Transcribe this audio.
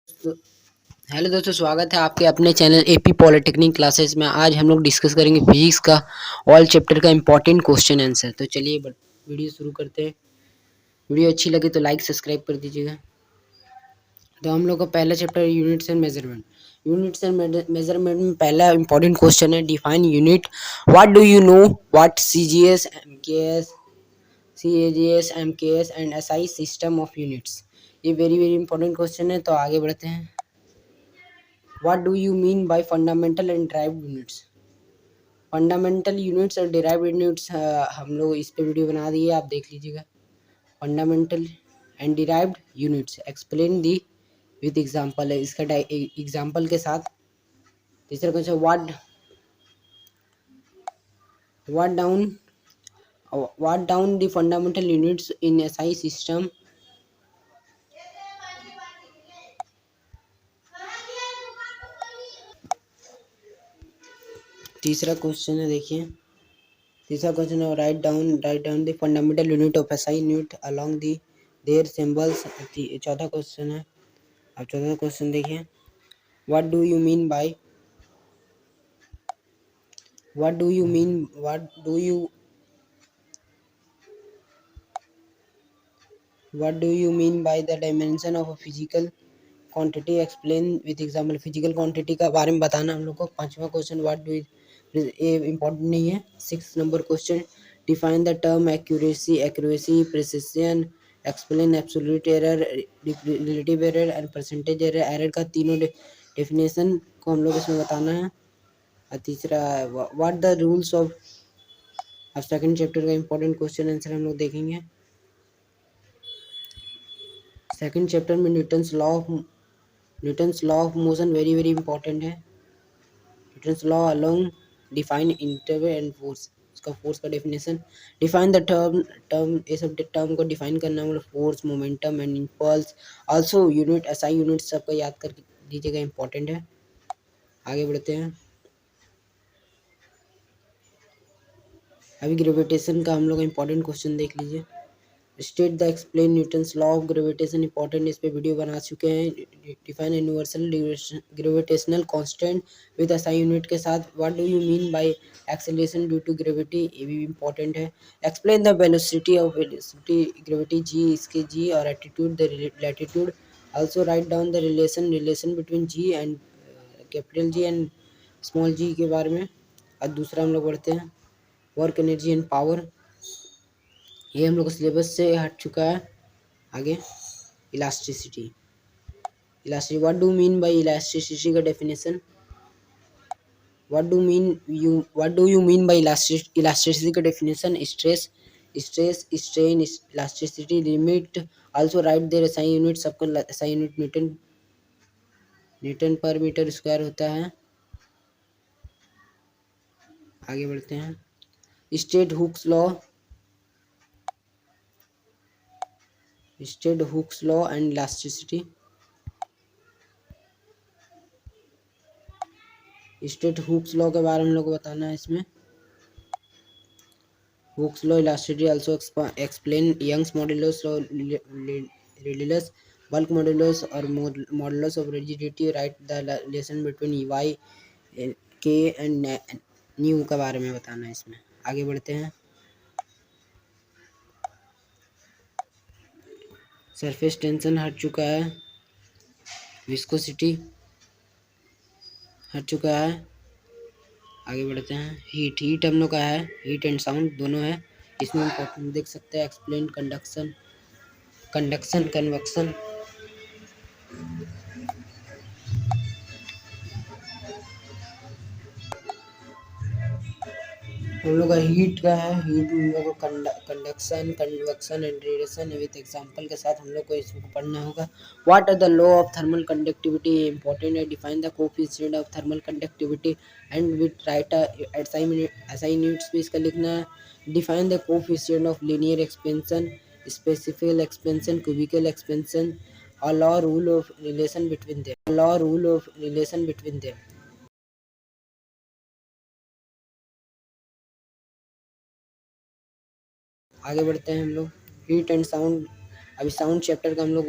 तो हेलो दोस्तों, स्वागत है आपके अपने चैनल एपी पॉलिटेक्निक क्लासेस में। आज हम लोग डिस्कस करेंगे फिजिक्स का ऑल चैप्टर का इंपॉर्टेंट क्वेश्चन आंसर। तो चलिए वीडियो शुरू करते हैं। वीडियो अच्छी लगे तो लाइक सब्सक्राइब कर दीजिएगा। तो हम लोग का पहला chapter units and measurement. Units and measurement में पहला इंपॉर्टेंट क्वेश्चन है define unit. What do you know what CGS, MKS, CAGS, MKS and SI system of units. ये वेरी वेरी इंपॉर्टेंट क्वेश्चन है। तो आगे बढ़ते हैं। What do you mean by fundamental and derived units? Fundamental units और derived units हम लोग इस पे वीडियो बना दिए, आप देख लीजिएगा। Fundamental and derived units explain the with example है, इसका एग्जांपल के साथ। तीसरा question what down the fundamental units in SI system. तीसरा क्वेश्चन है, देखिए तीसरा क्वेश्चन है right down the fundamental unit of SI unit along the their symbols. चौथा क्वेश्चन है, अब चौथा क्वेश्चन देखिए। What do you mean by what do you mean what do you mean by the dimension of a physical quantity explain with example. Physical quantity का बारे में बताना हम लोग को। पांचवा क्वेश्चन व्हाट डू ये इम्पोर्टेंट नहीं है। 6 number question define the term accuracy precision explain absolute error, relative error and percentage error. Error का तीनों डेफिनेशन को हम लोग इसमें बताना है। और तीसरा व्हाट द रूल्स ऑफ। अब सेकंड चैप्टर का इंपॉर्टेंट क्वेश्चन आंसर हम लोग देखेंगे। सेकंड चैप्टर में Newton's law of motion very very important है। Newton's law along define interval and force. उसका फोर्स का डेफिनेशन डिफाइन द टर्म ये सब टर्म को डिफाइन करना मतलब force, momentum and impulse. Also unit SI unit सबका याद कर लीजिएगा, इंपॉर्टेंट है। आगे बढ़ते हैं। अभी ग्रेविटेशन का हम लोग इंपॉर्टेंट क्वेश्चन देख लीजिए। State the explain Newton's law of gravitation. Important, इस पे वीडियो बना चुके हैं। Define universal gravitational constant with SI unit के साथ। What do you mean by acceleration due to gravity, ये भी इंपॉर्टेंट है। Explain the velocity gravity G, इसके जी और attitude the latitude. Also write down the relation between G and capital G and small G के बारे में। और दूसरा हम लोग बढ़ते हैं वर्क एनर्जी एंड पावर। ये हम लोग सिलेबस से हट चुका है। आगे elasticity what do mean by elasticity का डेफिनेशन। What do you mean by elasticity का डेफिनेशन। Stress strain elasticity limit. Also write their SI unit. सबका एसआई यूनिट न्यूटन पर मीटर स्क्वायर होता है। आगे बढ़ते हैं। State Hooke's law and elasticity. State Hooke's law के बारे में हम लोग को बताना है इसमें। Hooke's law elasticity also explain Young's modulus relates bulk modulus और modulus of rigidity. Write the relation between Y K and nu के बारे में बताना है इसमें। आगे बढ़ते हैं। सरफेस टेंशन हट चुका है, विस्कोसिटी हट चुका है। आगे बढ़ते हैं। हीट हम लोग का है, हीट एंड साउंड दोनों है इसमें इंपॉर्टेंट देख सकते हैं। Explain conduction convection. हम लोग का हीट का है, हीट हम लोग को conduction convection and radiation with example के साथ हम लोग को इसको पढ़ना होगा। What are the law of thermal conductivity, important है। Define the coefficient of thermal conductivity and with right SI units भी इसका लिखना है। Define the coefficient of linear expansion, specific expansion, cubical expansion और law rule of relation between them. आगे बढ़ते हैं हम लोग। Heat and sound. अभी साउंड चैप्टर का हम लोग